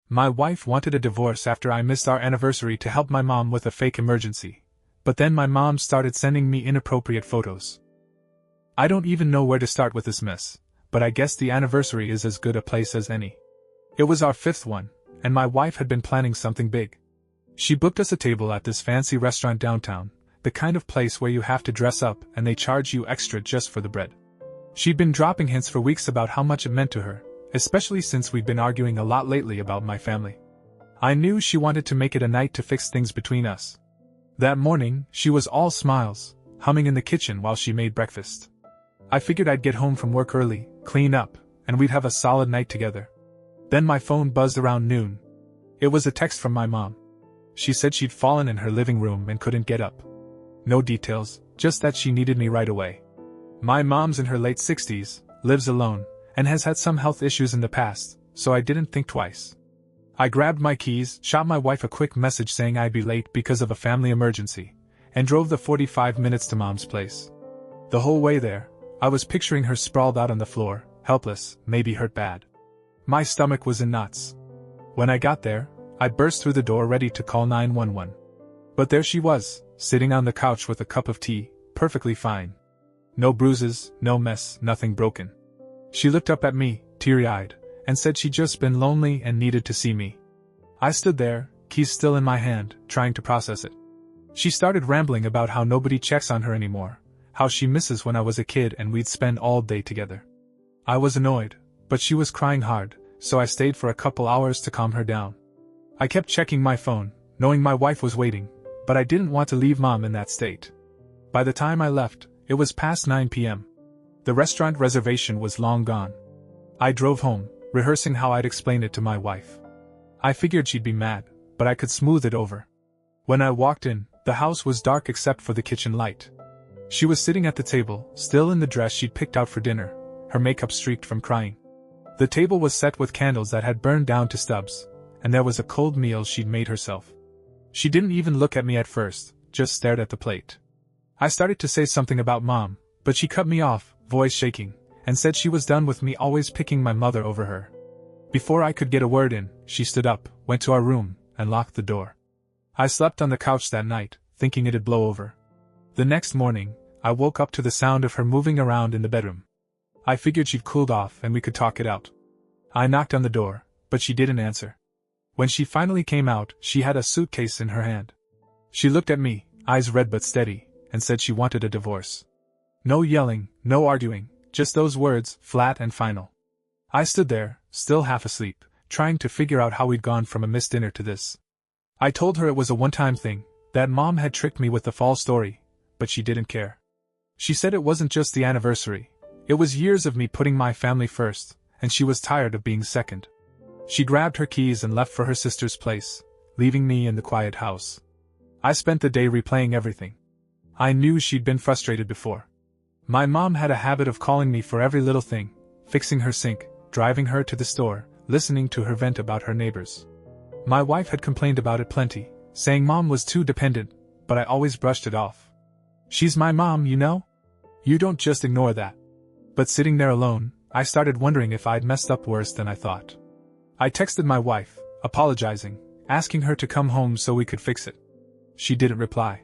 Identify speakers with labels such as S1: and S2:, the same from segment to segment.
S1: My wife wanted a divorce after I missed our anniversary to help my mom with a fake emergency. But then my mom started sending me inappropriate photos. I don't even know where to start with this mess, but I guess the anniversary is as good a place as any. It was our 5th one, and my wife had been planning something big. She booked us a table at this fancy restaurant downtown, the kind of place where you have to dress up and they charge you extra just for the bread. She'd been dropping hints for weeks about how much it meant to her, especially since we'd been arguing a lot lately about my family. I knew she wanted to make it a night to fix things between us. That morning, she was all smiles, humming in the kitchen while she made breakfast. I figured I'd get home from work early, clean up, and we'd have a solid night together. Then my phone buzzed around noon. It was a text from my mom. She said she'd fallen in her living room and couldn't get up. No details, just that she needed me right away. My mom's in her late 60s, lives alone, and has had some health issues in the past, so I didn't think twice. I grabbed my keys, shot my wife a quick message saying I'd be late because of a family emergency, and drove the 45 minutes to Mom's place. The whole way there, I was picturing her sprawled out on the floor, helpless, maybe hurt bad. My stomach was in knots. When I got there, I burst through the door ready to call 911. But there she was, sitting on the couch with a cup of tea, perfectly fine. No bruises, no mess, nothing broken. She looked up at me, teary-eyed, and said she'd just been lonely and needed to see me. I stood there, keys still in my hand, trying to process it. She started rambling about how nobody checks on her anymore, how she misses when I was a kid and we'd spend all day together. I was annoyed, but she was crying hard, so I stayed for a couple hours to calm her down. I kept checking my phone, knowing my wife was waiting, but I didn't want to leave Mom in that state. By the time I left, it was past 9 p.m. The restaurant reservation was long gone. I drove home, rehearsing how I'd explain it to my wife. I figured she'd be mad, but I could smooth it over. When I walked in, the house was dark except for the kitchen light. She was sitting at the table, still in the dress she'd picked out for dinner, her makeup streaked from crying. The table was set with candles that had burned down to stubs, and there was a cold meal she'd made herself. She didn't even look at me at first, just stared at the plate. I started to say something about Mom, but she cut me off, voice shaking, and said she was done with me always picking my mother over her. Before I could get a word in, she stood up, went to our room, and locked the door. I slept on the couch that night, thinking it'd blow over. The next morning, I woke up to the sound of her moving around in the bedroom. I figured she'd cooled off and we could talk it out. I knocked on the door, but she didn't answer. When she finally came out, she had a suitcase in her hand. She looked at me, eyes red but steady, and said she wanted a divorce. No yelling, no arguing, just those words, flat and final. I stood there, still half asleep, trying to figure out how we'd gone from a missed dinner to this. I told her it was a one-time thing, that Mom had tricked me with the false story, but she didn't care. She said it wasn't just the anniversary, it was years of me putting my family first, and she was tired of being second. She grabbed her keys and left for her sister's place, leaving me in the quiet house. I spent the day replaying everything. I knew she'd been frustrated before. My mom had a habit of calling me for every little thing, fixing her sink, driving her to the store, listening to her vent about her neighbors. My wife had complained about it plenty, saying Mom was too dependent, but I always brushed it off. She's my mom, you know? You don't just ignore that. But sitting there alone, I started wondering if I'd messed up worse than I thought. I texted my wife, apologizing, asking her to come home so we could fix it. She didn't reply.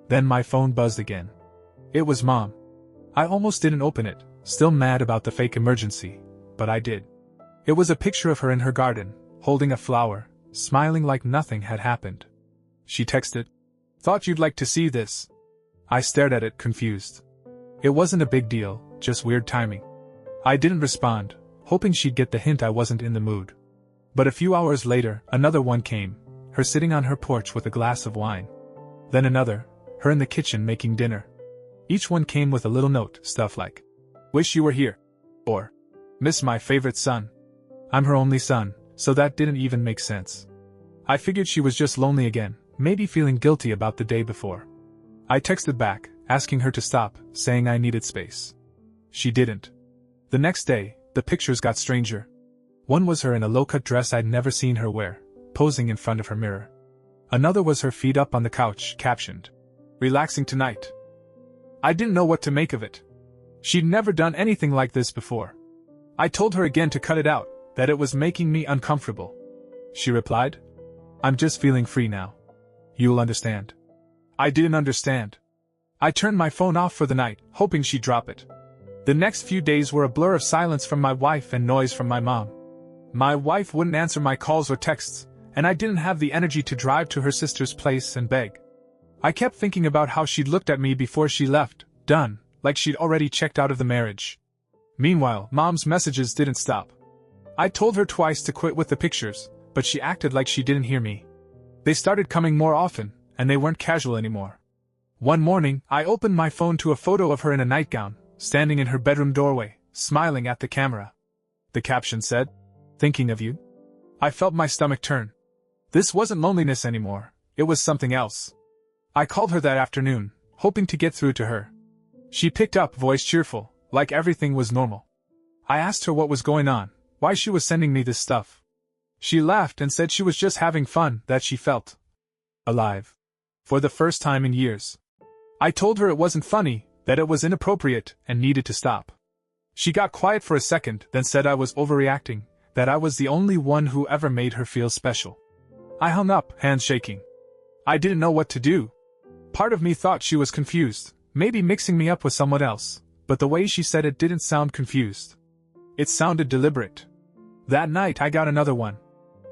S1: Then my phone buzzed again. It was Mom. I almost didn't open it, still mad about the fake emergency, but I did. It was a picture of her in her garden, holding a flower, smiling like nothing had happened. She texted, "Thought you'd like to see this." I stared at it, confused. It wasn't a big deal, just weird timing. I didn't respond, hoping she'd get the hint I wasn't in the mood. But a few hours later, another one came, her sitting on her porch with a glass of wine. Then another, her in the kitchen making dinner. Each one came with a little note, stuff like, "Wish you were here," or, "Miss my favorite son." I'm her only son, so that didn't even make sense. I figured she was just lonely again, maybe feeling guilty about the day before. I texted back, asking her to stop, saying I needed space. She didn't. The next day, the pictures got stranger. One was her in a low-cut dress I'd never seen her wear, posing in front of her mirror. Another was her feet up on the couch, captioned, "Relaxing tonight." I didn't know what to make of it. She'd never done anything like this before. I told her again to cut it out, that it was making me uncomfortable. she replied. I'm just feeling free now. You'll understand. I didn't understand. I turned my phone off for the night, hoping she'd drop it. The next few days were a blur of silence from my wife and noise from my mom. My wife wouldn't answer my calls or texts, and I didn't have the energy to drive to her sister's place and beg. I kept thinking about how she'd looked at me before she left, done, like she'd already checked out of the marriage. Meanwhile, Mom's messages didn't stop. I told her twice to quit with the pictures, but she acted like she didn't hear me. They started coming more often, and they weren't casual anymore. One morning, I opened my phone to a photo of her in a nightgown, standing in her bedroom doorway, smiling at the camera. The caption said, "Thinking of you?" I felt my stomach turn. This wasn't loneliness anymore, it was something else. I called her that afternoon, hoping to get through to her. She picked up, voice cheerful, like everything was normal. I asked her what was going on, why she was sending me this stuff. She laughed and said she was just having fun, that she felt alive. For the first time in years. I told her it wasn't funny, that it was inappropriate and needed to stop. She got quiet for a second, then said I was overreacting, that I was the only one who ever made her feel special. I hung up, hands shaking. I didn't know what to do. Part of me thought she was confused, maybe mixing me up with someone else, but the way she said it didn't sound confused. It sounded deliberate. That night I got another one.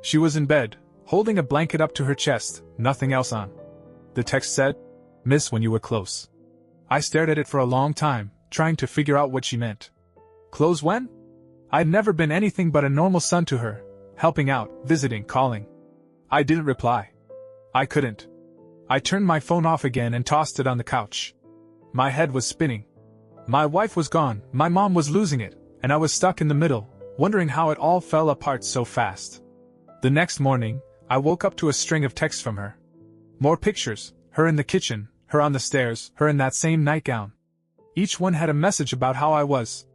S1: She was in bed, holding a blanket up to her chest, nothing else on. The text said, "Miss when you were close." I stared at it for a long time, trying to figure out what she meant. Close when? I'd never been anything but a normal son to her, helping out, visiting, calling. I didn't reply. I couldn't. I turned my phone off again and tossed it on the couch. My head was spinning. My wife was gone, my mom was losing it, and I was stuck in the middle, wondering how it all fell apart so fast. The next morning, I woke up to a string of texts from her. More pictures, her in the kitchen, her on the stairs, her in that same nightgown. Each one had a message about how I was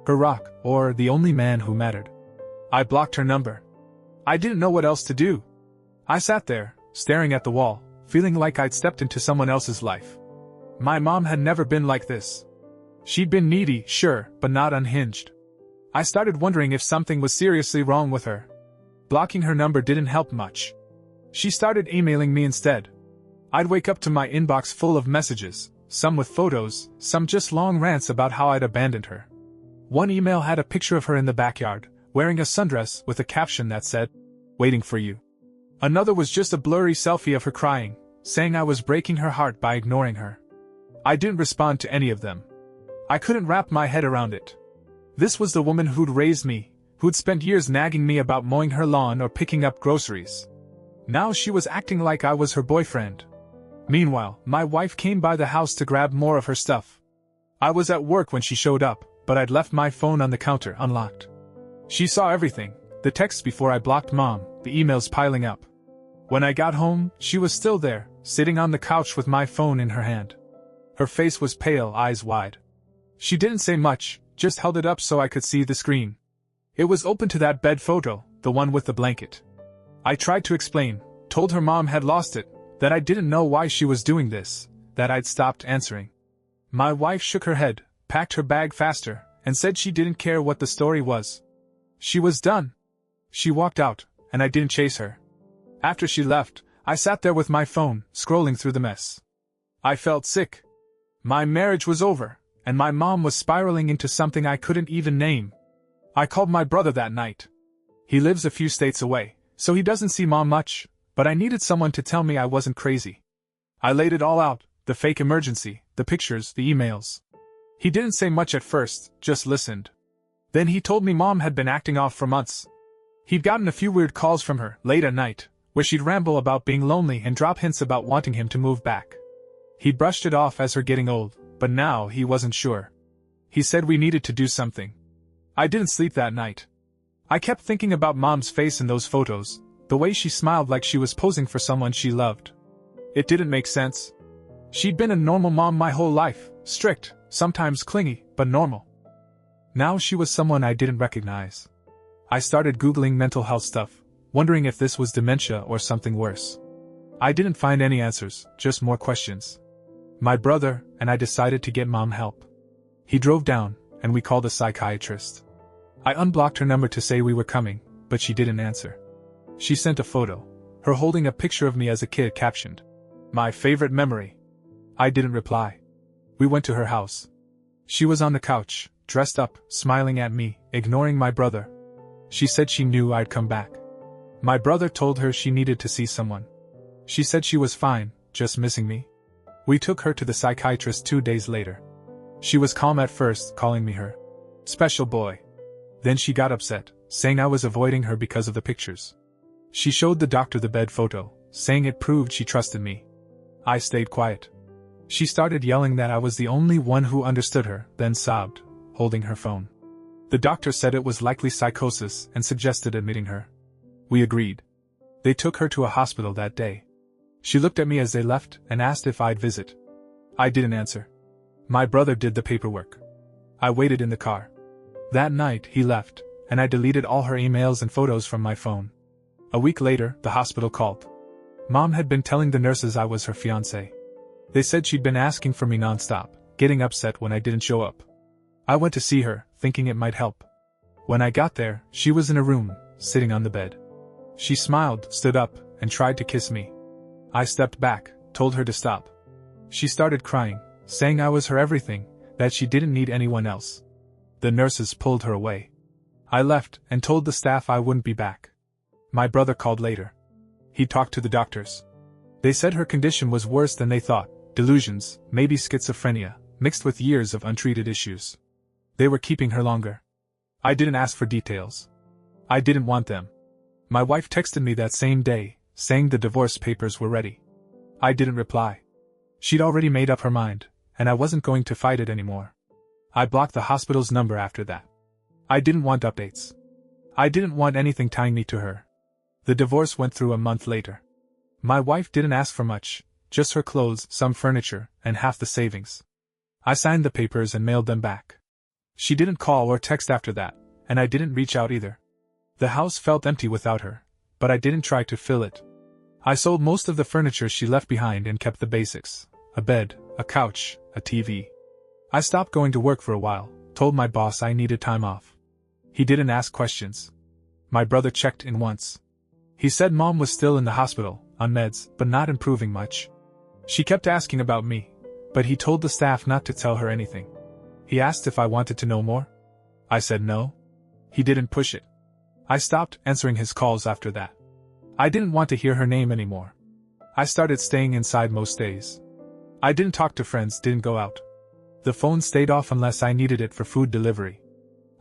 S1: her rock, or the only man who mattered. I blocked her number. I didn't know what else to do. I sat there, staring at the wall, feeling like I'd stepped into someone else's life. My mom had never been like this. She'd been needy, sure, but not unhinged. I started wondering if something was seriously wrong with her. Blocking her number didn't help much. She started emailing me instead. I'd wake up to my inbox full of messages, some with photos, some just long rants about how I'd abandoned her. One email had a picture of her in the backyard, wearing a sundress with a caption that said, "Waiting for you." Another was just a blurry selfie of her crying, saying I was breaking her heart by ignoring her. I didn't respond to any of them. I couldn't wrap my head around it. This was the woman who'd raised me, who'd spent years nagging me about mowing her lawn or picking up groceries. Now she was acting like I was her boyfriend. Meanwhile, my wife came by the house to grab more of her stuff. I was at work when she showed up, but I'd left my phone on the counter unlocked. She saw everything, the texts before I blocked Mom, the emails piling up. When I got home, she was still there, sitting on the couch with my phone in her hand. Her face was pale, eyes wide. She didn't say much, just held it up so I could see the screen. It was open to that bed photo, the one with the blanket. I tried to explain, told her Mom had lost it, that I didn't know why she was doing this, that I'd stopped answering. My wife shook her head, packed her bag faster, and said she didn't care what the story was. She was done. She walked out, and I didn't chase her. After she left, I sat there with my phone, scrolling through the mess. I felt sick. My marriage was over, and my mom was spiraling into something I couldn't even name. I called my brother that night. He lives a few states away, so he doesn't see Mom much, but I needed someone to tell me I wasn't crazy. I laid it all out, the fake emergency, the pictures, the emails. He didn't say much at first, just listened. Then he told me Mom had been acting off for months. He'd gotten a few weird calls from her, late at night, where she'd ramble about being lonely and drop hints about wanting him to move back. He brushed it off as her getting old, but now he wasn't sure. He said we needed to do something. I didn't sleep that night. I kept thinking about Mom's face in those photos, the way she smiled like she was posing for someone she loved. It didn't make sense. She'd been a normal mom my whole life, strict, sometimes clingy, but normal. Now she was someone I didn't recognize. I started Googling mental health stuff, wondering if this was dementia or something worse. I didn't find any answers, just more questions. My brother and I decided to get Mom help. He drove down, and we called a psychiatrist. I unblocked her number to say we were coming, but she didn't answer. She sent a photo, her holding a picture of me as a kid captioned, "My favorite memory." I didn't reply. We went to her house. She was on the couch, dressed up, smiling at me, ignoring my brother. She said she knew I'd come back. My brother told her she needed to see someone. She said she was fine, just missing me. We took her to the psychiatrist 2 days later. She was calm at first, calling me her special boy. Then she got upset, saying I was avoiding her because of the pictures. She showed the doctor the bed photo, saying it proved she trusted me. I stayed quiet. She started yelling that I was the only one who understood her, then sobbed, holding her phone. The doctor said it was likely psychosis and suggested admitting her. We agreed. They took her to a hospital that day. She looked at me as they left and asked if I'd visit. I didn't answer. My brother did the paperwork. I waited in the car. That night, he left, and I deleted all her emails and photos from my phone. A week later, the hospital called. Mom had been telling the nurses I was her fiancé. They said she'd been asking for me nonstop, getting upset when I didn't show up. I went to see her, thinking it might help. When I got there, she was in a room, sitting on the bed. She smiled, stood up, and tried to kiss me. I stepped back, told her to stop. She started crying, saying I was her everything, that she didn't need anyone else. The nurses pulled her away. I left and told the staff I wouldn't be back. My brother called later. He talked to the doctors. They said her condition was worse than they thought, delusions, maybe schizophrenia, mixed with years of untreated issues. They were keeping her longer. I didn't ask for details. I didn't want them. My wife texted me that same day, saying the divorce papers were ready. I didn't reply. She'd already made up her mind, and I wasn't going to fight it anymore. I blocked the hospital's number after that. I didn't want updates. I didn't want anything tying me to her. The divorce went through a month later. My wife didn't ask for much, just her clothes, some furniture, and half the savings. I signed the papers and mailed them back. She didn't call or text after that, and I didn't reach out either. The house felt empty without her, but I didn't try to fill it. I sold most of the furniture she left behind and kept the basics: a bed, a couch, a TV. I stopped going to work for a while, told my boss I needed time off. He didn't ask questions. My brother checked in once. He said Mom was still in the hospital, on meds, but not improving much. She kept asking about me, but he told the staff not to tell her anything. He asked if I wanted to know more. I said no. He didn't push it. I stopped answering his calls after that. I didn't want to hear her name anymore. I started staying inside most days. I didn't talk to friends, didn't go out. The phone stayed off unless I needed it for food delivery.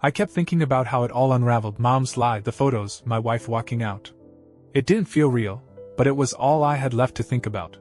S1: I kept thinking about how it all unraveled: Mom's lie, the photos, my wife walking out. It didn't feel real, but it was all I had left to think about.